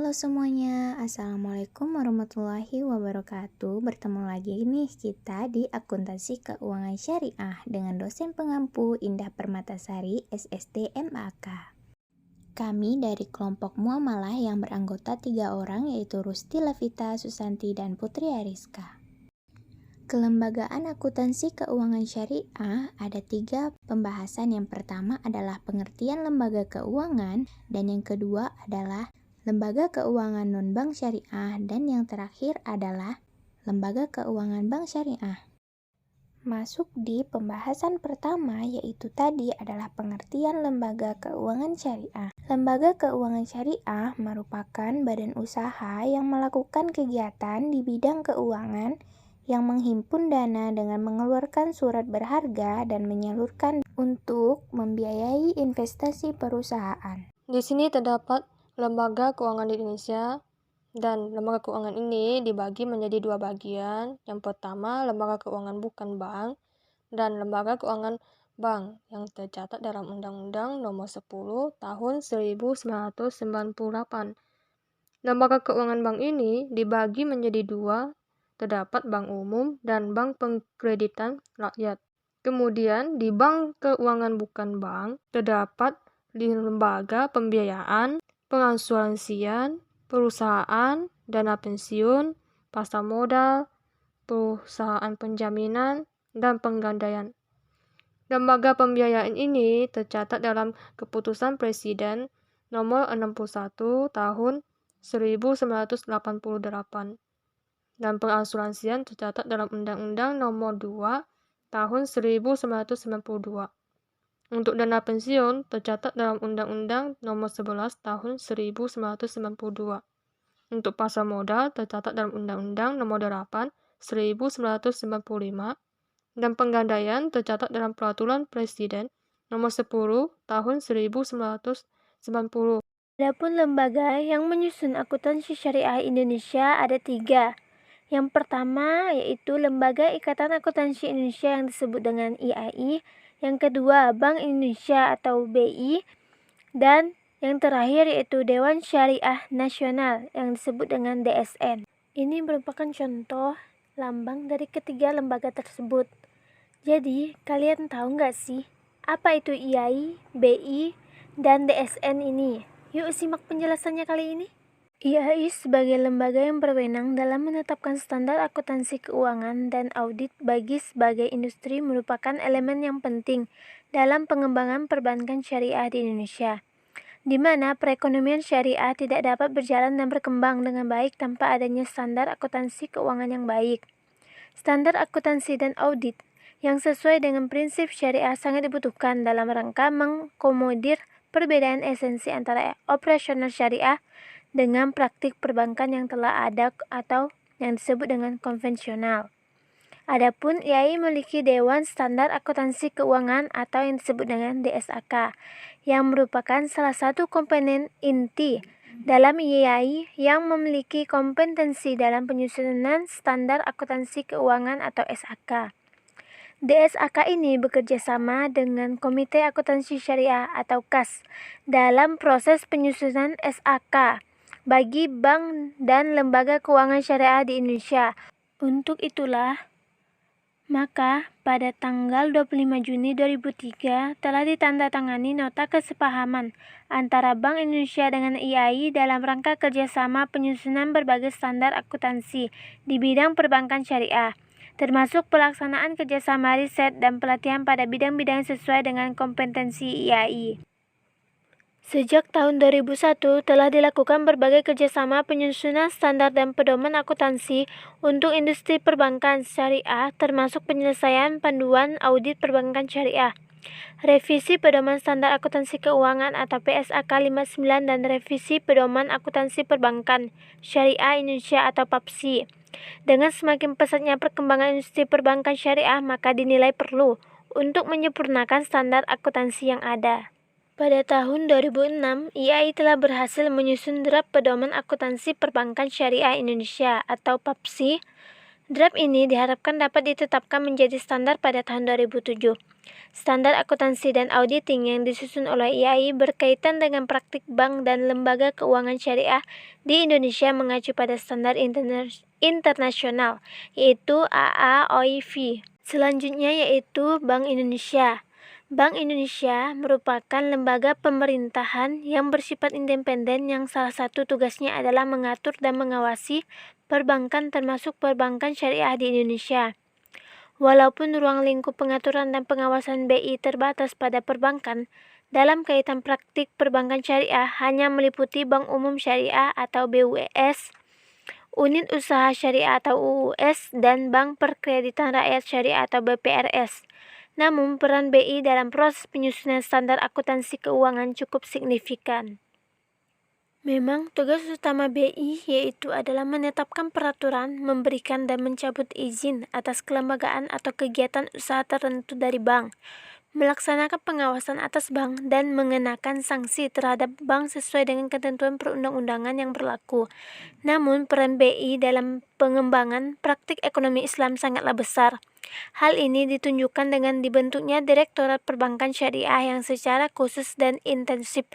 Halo semuanya, Assalamualaikum warahmatullahi wabarakatuh. Bertemu lagi nih kita di Akuntansi Keuangan Syariah dengan dosen pengampu Indah Permatasari, SST MAK. Kami dari kelompok Muamalah yang beranggota 3 orang yaitu Rusti Levita, Susanti, dan Putri Ariska. Kelembagaan akuntansi keuangan syariah ada 3 pembahasan. Yang pertama adalah pengertian lembaga keuangan, dan yang kedua adalah lembaga keuangan non-bank syariah, dan yang terakhir adalah lembaga keuangan bank syariah. Masuk di pembahasan pertama, yaitu tadi adalah pengertian lembaga keuangan syariah. Lembaga keuangan syariah merupakan badan usaha yang melakukan kegiatan di bidang keuangan yang menghimpun dana dengan mengeluarkan surat berharga dan menyalurkan untuk membiayai investasi perusahaan. Di sini terdapat lembaga keuangan di Indonesia, dan lembaga keuangan ini dibagi menjadi 2 bagian. Yang pertama, lembaga keuangan bukan bank dan lembaga keuangan bank yang tercatat dalam Undang-Undang Nomor 10 Tahun 1998. Lembaga keuangan bank ini dibagi menjadi 2, terdapat bank umum dan bank pengkreditan rakyat. Kemudian di bank keuangan bukan bank terdapat di lembaga pembiayaan, pengasuransian, perusahaan, dana pensiun, pasar modal, perusahaan penjaminan, dan penggandaian. Lembaga pembiayaan ini tercatat dalam Keputusan Presiden Nomor 61 Tahun 1988. Dan pengasuransian tercatat dalam Undang-Undang Nomor 2 Tahun 1992. Untuk dana pensiun tercatat dalam Undang-Undang Nomor 11 Tahun 1992. Untuk pasar modal tercatat dalam Undang-Undang Nomor 8 1995. Dan penggandaian tercatat dalam Peraturan Presiden Nomor 10 Tahun 1990. Adapun lembaga yang menyusun akuntansi syariah Indonesia ada 3. Yang pertama yaitu Lembaga Ikatan Akuntansi Indonesia yang disebut dengan IAI, yang kedua Bank Indonesia atau BI, dan yang terakhir yaitu Dewan Syariah Nasional yang disebut dengan DSN. Ini merupakan contoh lambang dari ketiga lembaga tersebut. Jadi, kalian tahu nggak sih apa itu IAI, BI, dan DSN ini? Yuk simak penjelasannya kali ini. IAI sebagai lembaga yang berwenang dalam menetapkan standar akuntansi keuangan dan audit bagi sebagai industri merupakan elemen yang penting dalam pengembangan perbankan syariah di Indonesia, di mana perekonomian syariah tidak dapat berjalan dan berkembang dengan baik tanpa adanya standar akuntansi keuangan yang baik. Standar akuntansi dan audit yang sesuai dengan prinsip syariah sangat dibutuhkan dalam rangka mengakomodir perbedaan esensi antara operasional syariah dengan praktik perbankan yang telah ada atau yang disebut dengan konvensional. Adapun IAI memiliki Dewan Standar Akuntansi Keuangan atau yang disebut dengan DSAK, yang merupakan salah satu komponen inti dalam IAI yang memiliki kompetensi dalam penyusunan standar akuntansi keuangan atau SAK. DSAK ini bekerja sama dengan Komite Akuntansi Syariah atau KAS dalam proses penyusunan SAK bagi bank dan lembaga keuangan syariah di Indonesia. Untuk itulah, maka pada tanggal 25 Juni 2003 telah ditandatangani nota kesepahaman antara Bank Indonesia dengan IAI dalam rangka kerjasama penyusunan berbagai standar akuntansi di bidang perbankan syariah, termasuk pelaksanaan kerjasama riset dan pelatihan pada bidang-bidang sesuai dengan kompetensi IAI. Sejak tahun 2001 telah dilakukan berbagai kerjasama penyusunan standar dan pedoman akuntansi untuk industri perbankan syariah, termasuk penyelesaian panduan audit perbankan syariah, revisi pedoman standar akuntansi keuangan atau PSAK 59 dan revisi pedoman akuntansi perbankan syariah Indonesia atau PAPSI. Dengan semakin pesatnya perkembangan industri perbankan syariah, maka dinilai perlu untuk menyempurnakan standar akuntansi yang ada. Pada tahun 2006, IAI telah berhasil menyusun draft pedoman akuntansi perbankan syariah Indonesia atau PAPSI Draft ini diharapkan dapat ditetapkan menjadi standar pada tahun 2007. Standar akuntansi dan auditing yang disusun oleh IAI berkaitan dengan praktik bank dan lembaga keuangan syariah di Indonesia mengacu pada standar internasional, yaitu AAOIV. Selanjutnya yaitu Bank Indonesia. Bank Indonesia merupakan lembaga pemerintahan yang bersifat independen yang salah satu tugasnya adalah mengatur dan mengawasi perbankan termasuk perbankan syariah di Indonesia. Walaupun ruang lingkup pengaturan dan pengawasan BI terbatas pada perbankan, dalam kaitan praktik perbankan syariah hanya meliputi Bank Umum Syariah atau BUS, Unit Usaha Syariah atau UUS, dan Bank Perkreditan Rakyat Syariah atau BPRS. Namun, peran BI dalam proses penyusunan standar akuntansi keuangan cukup signifikan. Memang, tugas utama BI yaitu adalah menetapkan peraturan, memberikan dan mencabut izin atas kelembagaan atau kegiatan usaha tertentu dari bank, melaksanakan pengawasan atas bank, dan mengenakan sanksi terhadap bank sesuai dengan ketentuan perundang-undangan yang berlaku. Namun, peran BI dalam pengembangan praktik ekonomi Islam sangatlah besar. Hal ini ditunjukkan dengan dibentuknya Direktorat Perbankan Syariah yang secara khusus dan intensif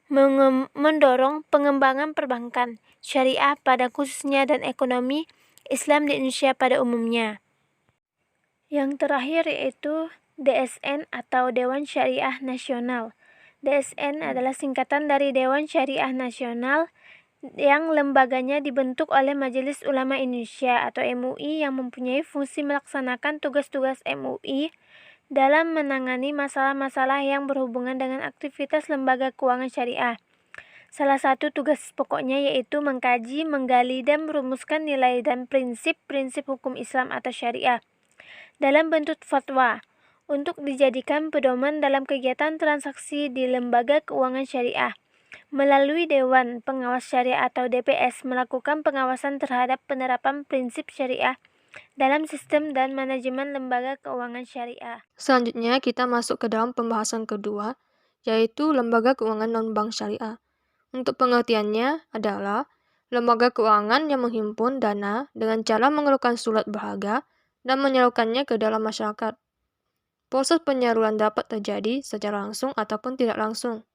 mendorong pengembangan perbankan syariah pada khususnya dan ekonomi Islam di Indonesia pada umumnya. Yang terakhir yaitu DSN atau Dewan Syariah Nasional. DSN adalah singkatan dari Dewan Syariah Nasional yang lembaganya dibentuk oleh Majelis Ulama Indonesia atau MUI yang mempunyai fungsi melaksanakan tugas-tugas MUI dalam menangani masalah-masalah yang berhubungan dengan aktivitas lembaga keuangan syariah. Salah satu tugas pokoknya yaitu mengkaji, menggali, dan merumuskan nilai dan prinsip-prinsip hukum Islam atau syariah dalam bentuk fatwa untuk dijadikan pedoman dalam kegiatan transaksi di lembaga keuangan syariah. Melalui Dewan Pengawas Syariah atau DPS melakukan pengawasan terhadap penerapan prinsip syariah dalam sistem dan manajemen lembaga keuangan syariah. Selanjutnya kita masuk ke dalam pembahasan kedua, yaitu lembaga keuangan non-bank syariah. Untuk pengertiannya adalah lembaga keuangan yang menghimpun dana dengan cara mengeluarkan surat berharga dan menyalurkannya ke dalam masyarakat. Proses penyaluran dapat terjadi secara langsung ataupun tidak langsung.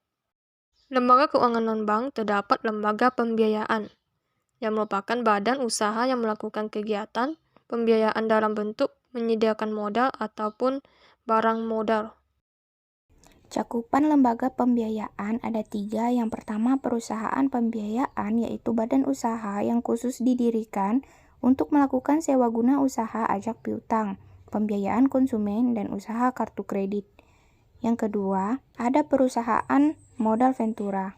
Lembaga keuangan non-bank terdapat lembaga pembiayaan, yang merupakan badan usaha yang melakukan kegiatan pembiayaan dalam bentuk menyediakan modal ataupun barang modal. Cakupan lembaga pembiayaan ada 3. Yang pertama, perusahaan pembiayaan, yaitu badan usaha yang khusus didirikan untuk melakukan sewa guna usaha ajak piutang, pembiayaan konsumen, dan usaha kartu kredit. Yang kedua, ada perusahaan modal ventura,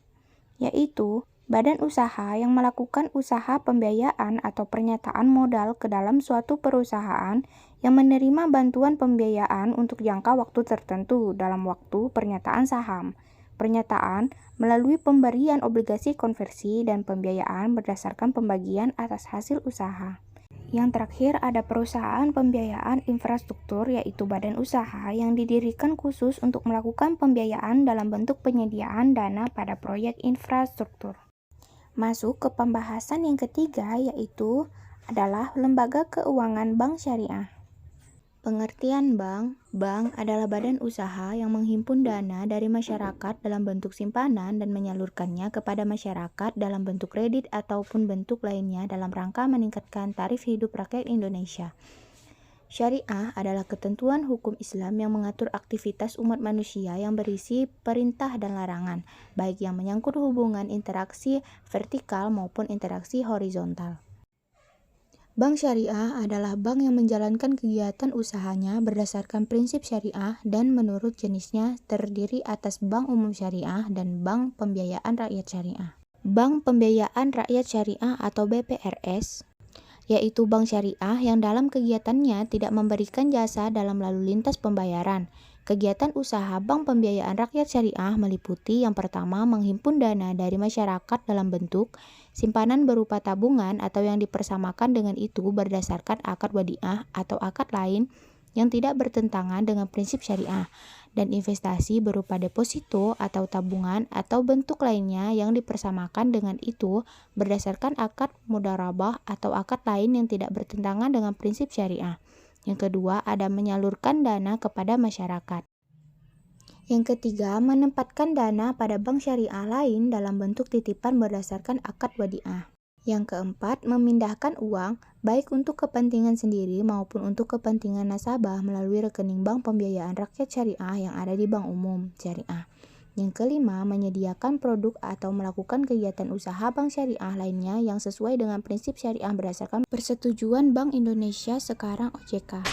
yaitu badan usaha yang melakukan usaha pembiayaan atau pernyataan modal ke dalam suatu perusahaan yang menerima bantuan pembiayaan untuk jangka waktu tertentu dalam waktu pernyataan saham, pernyataan melalui pemberian obligasi konversi, dan pembiayaan berdasarkan pembagian atas hasil usaha. Yang terakhir ada perusahaan pembiayaan infrastruktur, yaitu badan usaha yang didirikan khusus untuk melakukan pembiayaan dalam bentuk penyediaan dana pada proyek infrastruktur. Masuk ke pembahasan yang ketiga, yaitu adalah lembaga keuangan bank syariah. Pengertian bank. Bank adalah badan usaha yang menghimpun dana dari masyarakat dalam bentuk simpanan dan menyalurkannya kepada masyarakat dalam bentuk kredit ataupun bentuk lainnya dalam rangka meningkatkan taraf hidup rakyat Indonesia. Syariah adalah ketentuan hukum Islam yang mengatur aktivitas umat manusia yang berisi perintah dan larangan, baik yang menyangkut hubungan interaksi vertikal maupun interaksi horizontal. Bank syariah adalah bank yang menjalankan kegiatan usahanya berdasarkan prinsip syariah dan menurut jenisnya terdiri atas bank umum syariah dan bank pembiayaan rakyat syariah. Bank pembiayaan rakyat syariah atau BPRS, yaitu bank syariah yang dalam kegiatannya tidak memberikan jasa dalam lalu lintas pembayaran. Kegiatan usaha bank pembiayaan rakyat syariah meliputi yang pertama menghimpun dana dari masyarakat dalam bentuk simpanan berupa tabungan atau yang dipersamakan dengan itu berdasarkan akad wadiah atau akad lain yang tidak bertentangan dengan prinsip syariah. dan investasi berupa deposito atau tabungan atau bentuk lainnya yang dipersamakan dengan itu berdasarkan akad mudharabah atau akad lain yang tidak bertentangan dengan prinsip syariah. Yang kedua, ada menyalurkan dana kepada masyarakat. Yang ketiga, menempatkan dana pada bank syariah lain dalam bentuk titipan berdasarkan akad wadiah. Yang keempat, memindahkan uang baik untuk kepentingan sendiri maupun untuk kepentingan nasabah melalui rekening bank pembiayaan rakyat syariah yang ada di bank umum syariah. Yang kelima, menyediakan produk atau melakukan kegiatan usaha bank syariah lainnya yang sesuai dengan prinsip syariah berdasarkan persetujuan Bank Indonesia sekarang OJK.